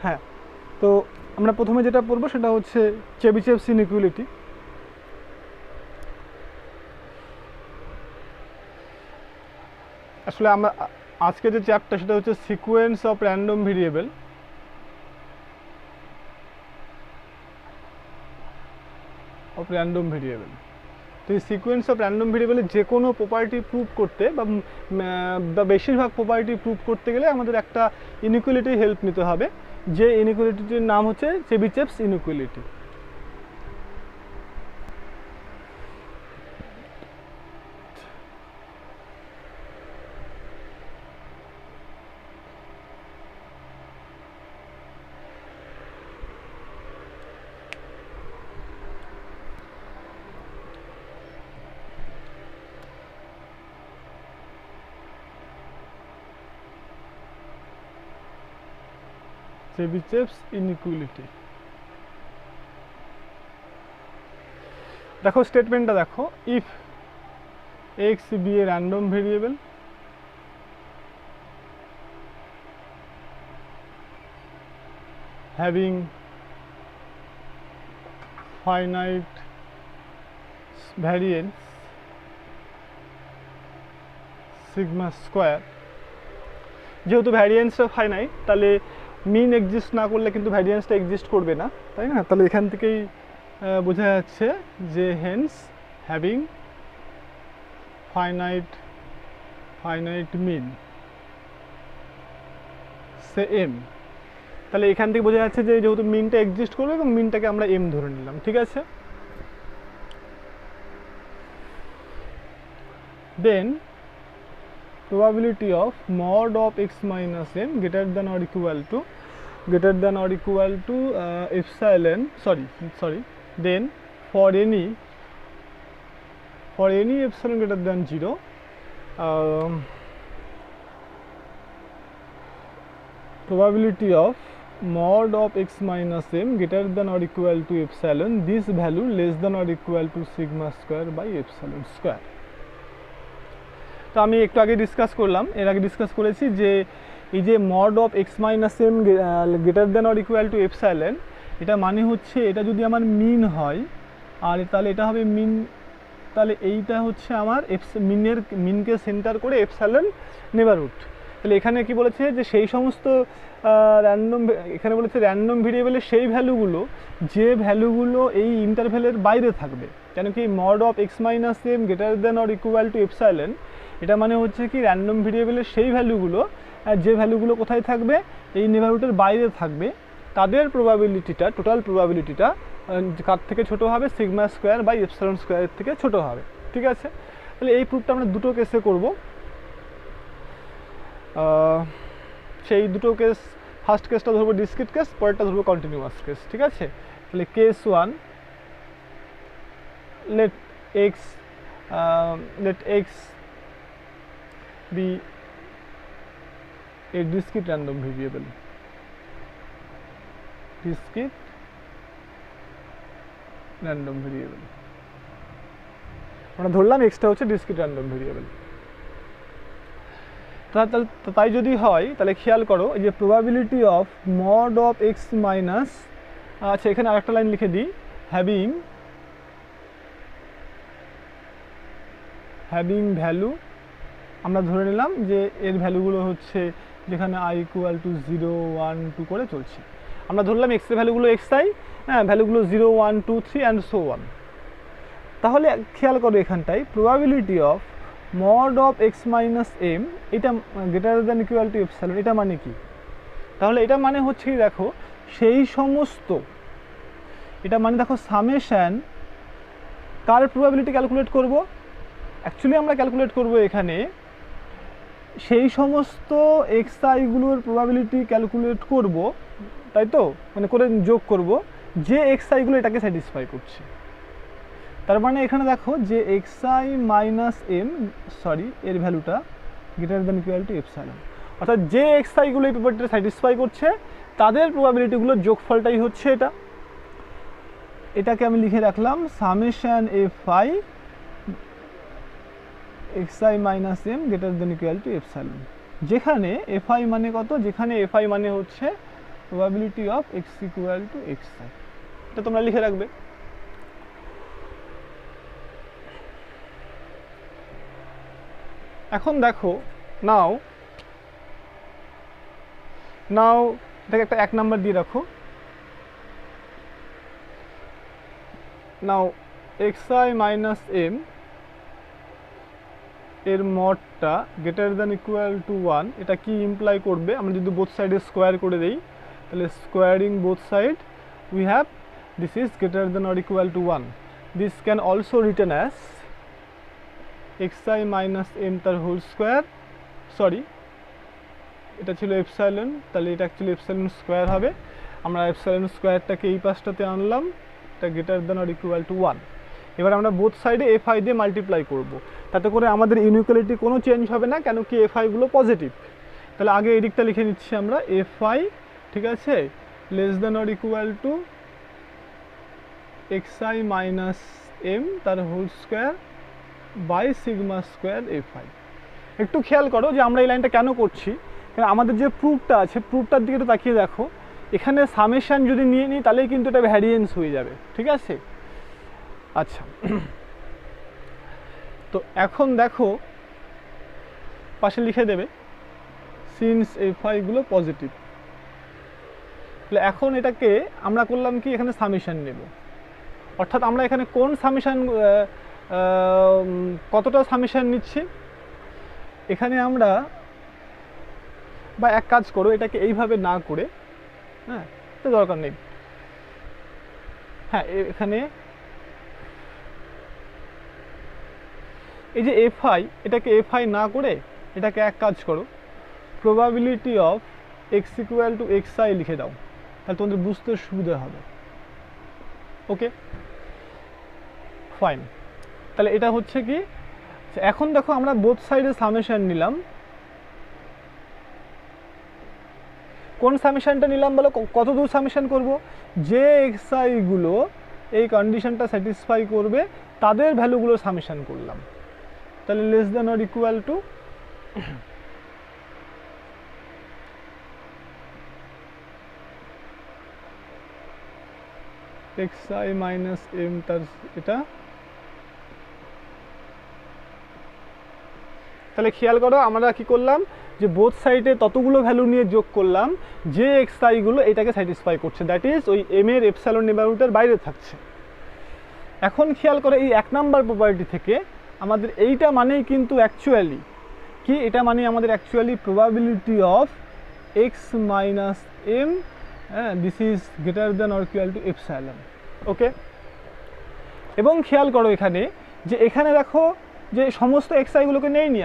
হ্যাঁ, তো আমরা প্রথমে যেটা পড়বো সেটা হচ্ছে চেবিচেভস ইনইকুয়ালিটি। আসলে আমরা আজকে যে চ্যাপ্টার সেটা হচ্ছে সিকোয়েন্স অফ র্যান্ডম ভেরিয়েবল। তো এই সিকোয়েন্স অফ র্যান্ডম ভেরিয়েবলের যে কোনো প্রপার্টি প্রুভ করতে বা বেশিরভাগ প্রপার্টি প্রুভ করতে গেলে আমাদের একটা ইনইকুয়ালিটি হেল্প নিতে হবে, যে ইনইকুয়ালিটির নাম হচ্ছে চেবিচেভস ইনইকুয়ালিটি। চেবিচেভস ইনইকুয়ালিটি, দেখো স্টেটমেন্টটা দেখো, if X be a random variable having finite variance sigma square, যেহেতু ভ্যারিয়েন্সটা ফাইনাইট তাহলে মিন এক্সিস্ট না করলে কিন্তু ভ্যারিয়েন্সটা এক্সিস্ট করবে না, তাই না? তাহলে এখান থেকেই বোঝা যাচ্ছে যে হেন্স হ্যাভিং ফাইনাইট মিন সে এম, তাহলে এখান থেকে বোঝা যাচ্ছে যে যেহেতু মিনটা এক্সিস্ট করবে এবং মিনটাকে আমরা এম ধরে নিলাম, ঠিক আছে? দেন probability of mod of x minus m greater than or equal to epsilon, then for any epsilon greater than 0, probability of mod of x minus m greater than or equal to epsilon, this value less than or equal to sigma square by epsilon square. তো আমি একটু আগে discuss করেছি যে এই যে mod of X minus M greater than or equal to epsilon, এটা মানে হচ্ছে এটা যদি আমার মিন হয় আর তাহলে এটা হবে মিন, তাহলে এইটা হচ্ছে আমার মিনকে সেন্টার করে এপসাইলন নেবারহুড। তাহলে এখানে কি বলেছে যে সেই সমস্ত এখানে বলেছে র্যান্ডম ভেরিয়েবলের সেই ভ্যালুগুলো যে ভ্যালুগুলো এই ইন্টারভ্যালের বাইরে থাকবে, কেন কি mod of X minus M greater than or equal to epsilon, এটা মানে হচ্ছে কি র্যান্ডম ভেরিয়েবলের সেই ভ্যালুগুলো যে ভ্যালুগুলো কোথায় থাকবে, এই নেবারহুডের বাইরে থাকবে, তাদের প্রবাবিলিটিটা, টোটাল প্রবাবিলিটিটা কার থেকে ছোটো হবে, সিগমা স্কোয়ার বাই এপসাইলন স্কোয়ারের থেকে ছোটো হবে, ঠিক আছে? তাহলে এই প্রুফটা আমরা দুটো কেসে করব। সেই দুটো কেস, ফার্স্ট কেসটা ধরবো ডিসক্রিট কেস, পরেরটা ধরবো কন্টিনিউয়াস কেস, ঠিক আছে? তাহলে case 1, let x be a discrete random variable, আমরা ধরলাম এক্সটা হচ্ছে ডিসক্রিট র্যান্ডম ভেরিয়েবল। তাই যদি হয় তাহলে খেয়াল করো এই যে probability of mod of X minus, আচ্ছা এখানে আরেকটা লাইন লিখে দিই, হ্যাভিং ভ্যালু, আমরা ধরে নিলাম যে এর ভ্যালুগুলো হচ্ছে যেখানে i ইকুয়াল টু 0, 1, 2 করে চলছে, আমরা ধরলাম এক্স এর ভ্যালুগুলো এক্সআই, হ্যাঁ ভ্যালুগুলো 0, 1, 2, 3 অ্যান্ড সো ওয়ান। তাহলে খেয়াল করো এখানটায় probability of mod of X minus M, এটা greater than equal to epsilon, এটা মানে কি? তাহলে এটা মানে হচ্ছে কি, দেখো সেই সমস্ত, এটা মানে দেখো সামেশন কার প্রবাবিলিটি ক্যালকুলেট করব, অ্যাকচুয়ালি আমরা ক্যালকুলেট করব এখানে সেই সমস্ত এক্স আইগুলোর প্রবাবিলিটি ক্যালকুলেট করব, তাই তো, মানে করে যোগ করব যে এক্স আইগুলো এটাকে স্যাটিসফাই করছে। তার মানে এখানে দেখো যে এক্স আই মাইনাস এম, এর ভ্যালুটা greater than equal to epsilon, অর্থাৎ যে এক্স আইগুলো এই পেপারটা স্যাটিসফাই করছে তাদের প্রবাবিলিটিগুলোর যোগফলটাই হচ্ছে এটা। এটাকে আমি লিখে রাখলাম summation F I X I minus M greater than equal to epsilon, যেখানে এফ আই মানে কত, যেখানে এফ আই মানে হচ্ছে probability of X equal to X I, এটা তোমরা লিখে রাখবে। এখন দেখো নাও এটাকে একটা 1 নাম্বার দিয়ে রাখো। নাও এক্স আই মাইনাস এম এর মডটা গ্রেটার দ্যান ইকুয়াল টু 1, এটা কি ইমপ্লাই করবে? আমরা যদি বোথ সাইডে স্কোয়ার করে দেই, তাহলে squaring both side we have this is greater than or equal to 1। This can also written as X I minus M তার হোল স্কোয়ার, সরি এটা ছিল এপসাইলন, তাহলে এটা অ্যাকচুয়ালি এপসাইলন স্কোয়ার হবে। আমরা এপসাইলন স্কোয়ারটাকে এই পাশটাতে আনলাম, এটা greater than or equal to 1। এবার আমরা বোথ সাইডে এফ আই দিয়ে মাল্টিপ্লাই করব, তাতে করে আমাদের ইনইকুয়ালিটি কোনো চেঞ্জ হবে না, কেন কি এফ আইগুলো পজিটিভ। তাহলে আগে এই দিকটা লিখে নিচ্ছি আমরা, এফ আই ঠিক আছে less than or equal to X I minus M তার whole square by sigma square F I. একটু খেয়াল করো যে আমরা এই লাইনটা কেন করছি, কারণ আমাদের যে প্রুফটা আছে প্রুফটার দিকে একটু তাকিয়ে দেখো, এখানে সামেশান যদি নিয়ে নিই তাহলেই কিন্তু এটা ভ্যারিয়েন্স হয়ে যাবে, ঠিক আছে। আচ্ছা তো এখন দেখো পাশে লিখে দেবে সিন্স এফ আইগুলো পজিটিভ, তাহলে এখন এটাকে আমরা করলাম কি এখানে সামেশান নেব, অর্থাৎ আমরা এখানে কোন সামেশান কতটা সামেশান নিচ্ছি এখানে আমরা, বা এক কাজ করো এটাকে এইভাবে না করে, হ্যাঁ তো দরকার নেই, হ্যাঁ এখানে এই যে এফ আই, এটাকে এফ আই না করে এটাকে এক কাজ করো probability of X equal to X I লিখে দাও, তাহলে তোমাদের বুঝতে সুবিধা হবে। ওকে ফাইন, তাহলে এটা হচ্ছে কি, এখন দেখো আমরা বোথ সাইডে সামেশন নিলাম, কোন সামেশনটা নিলাম বলো, কত দূর সামেশন করব, যে এক্স আইগুলো এই কন্ডিশনটা স্যাটিসফাই করবে তাদের ভ্যালুগুলো সামেশন করলাম, তাহলে less than or equal to X I minus M তার এটা। তাহলে খেয়াল করো আমরা কি করলাম, যে বোথ সাইডে ততগুলো ভ্যালু নিয়ে যোগ করলাম যে এক্স আইগুলো এটাকে স্যাটিসফাই করছে, দ্যাট ইজ ওই এম এর এপসাইলন নেবারহুডের বাইরে থাকছে। এখন খেয়াল করে এই 1 নাম্বার প্রপার্টি থেকে আমাদের এইটা মানেই কিন্তু অ্যাকচুয়ালি কি, এটা মানে আমাদের actually probability of X minus M, হ্যাঁ this is greater than or equal to epsilon. Okay, এবং খেয়াল করো এখানে যে এখানে দেখো যে সমস্ত এক্স আইগুলোকে নেইনি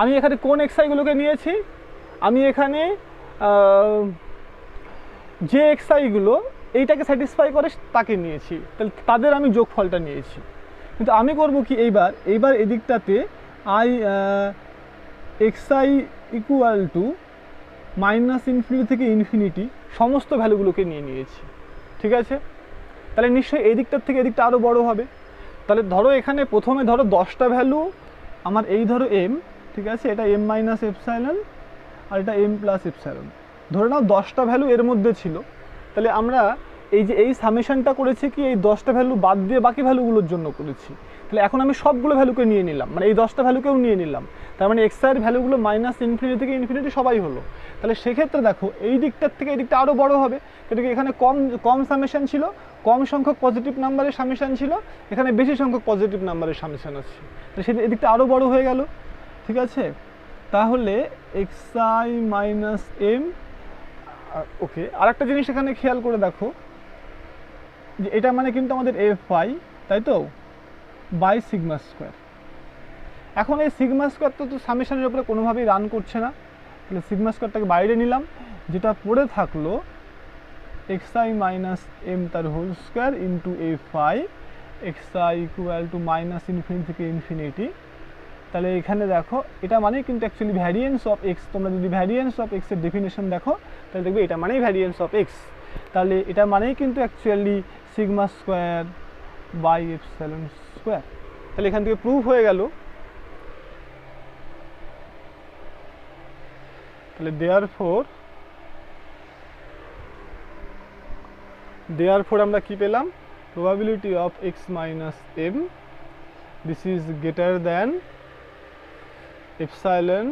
আমি এখানে কোন এক্স আইগুলোকে নিয়েছি, আমি এখানে যে এক্স আইগুলো এইটাকে স্যাটিসফাই করে তাকে নিয়েছি, তাহলে তাদের আমি যোগফলটা নিয়েছি। কিন্তু আমি করব কি এইবার এদিকটাতে I X I equal to minus infinity থেকে ইনফিনিটি সমস্ত ভ্যালুগুলোকে নিয়ে নিয়েছি, ঠিক আছে। তাহলে নিশ্চয়ই এই দিকটার থেকে এদিকটা আরও বড় হবে। তাহলে ধরো এখানে প্রথমে ধরো 10টা ভ্যালু আমার, এই ধরো এম, ঠিক আছে, এটা এম মাইনাস এপসাইলন আর এটা এম প্লাস এপসাইলন, ধরে নাও 10টা ভ্যালু এর মধ্যে ছিল। তাহলে আমরা এই যে এই সামেশনটা করেছি কি এই 10টা ভ্যালু বাদ দিয়ে বাকি ভ্যালুগুলোর জন্য করেছি। তাহলে এখন আমি সবগুলো ভ্যালুকে নিয়ে নিলাম, মানে এই 10টা ভ্যালুকেও নিয়ে নিলাম, তার মানে এক্স আইয়ের ভ্যালুগুলো মাইনাস ইনফিনিটি থেকে ইনফিনিটি সবাই হলো। তাহলে সেক্ষেত্রে দেখো এই দিকটার থেকে এই দিকটা আরও বড় হবে, কিন্তু এখানে কম সামেশন ছিল, কম সংখ্যক পজিটিভ নাম্বারের সামেশন ছিল, এখানে বেশি সংখ্যক পজিটিভ নাম্বারের সামেশন আছে, তো সেই এদিকটা আরও বড় হয়ে গেল, ঠিক আছে। তাহলে এক্স আই মাইনাস এম, ওকে আর একটা জিনিস এখানে খেয়াল করে দেখো যে এটা মানে কিন্তু আমাদের এফ আই, তাই তো, বাই সিগমা স্কোয়ার। এখন এই সিগমা স্কোয়ার তো সামেশনের উপরে কোনোভাবেই রান করছে না, তাহলে সিগমা স্কোয়ারটাকে বাইরে নিলাম, যেটা পড়ে থাকলো এক্স আই মাইনাস এম তার whole square into F I X I equal to minus infinity থেকে ইনফিনিটি। তাহলে এখানে দেখো এটা মানেই কিন্তু অ্যাকচুয়ালি ভ্যারিয়েন্স অফ এক্স, তোমরা যদি ভ্যারিয়েন্স অফ এক্সের ডেফিনেশন দেখো তাহলে দেখবে এটা মানেই ভ্যারিয়েন্স অফ এক্স, তাহলে এটা মানেই কিন্তু actually sigma square by epsilon square. তাহলে এখান থেকে প্রুভ হয়ে গেল, তাহলে দেয়ারফর দেয়ারফর আমরা কি পেলাম, probability of X minus M this is greater than epsilon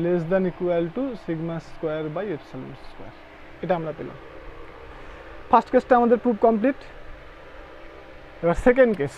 less than equal to sigma square by epsilon square, এটা আমরা পেলাম। ফার্স্ট কেসটা আমাদের প্রুফ কমপ্লিট। এবার সেকেন্ড কেস,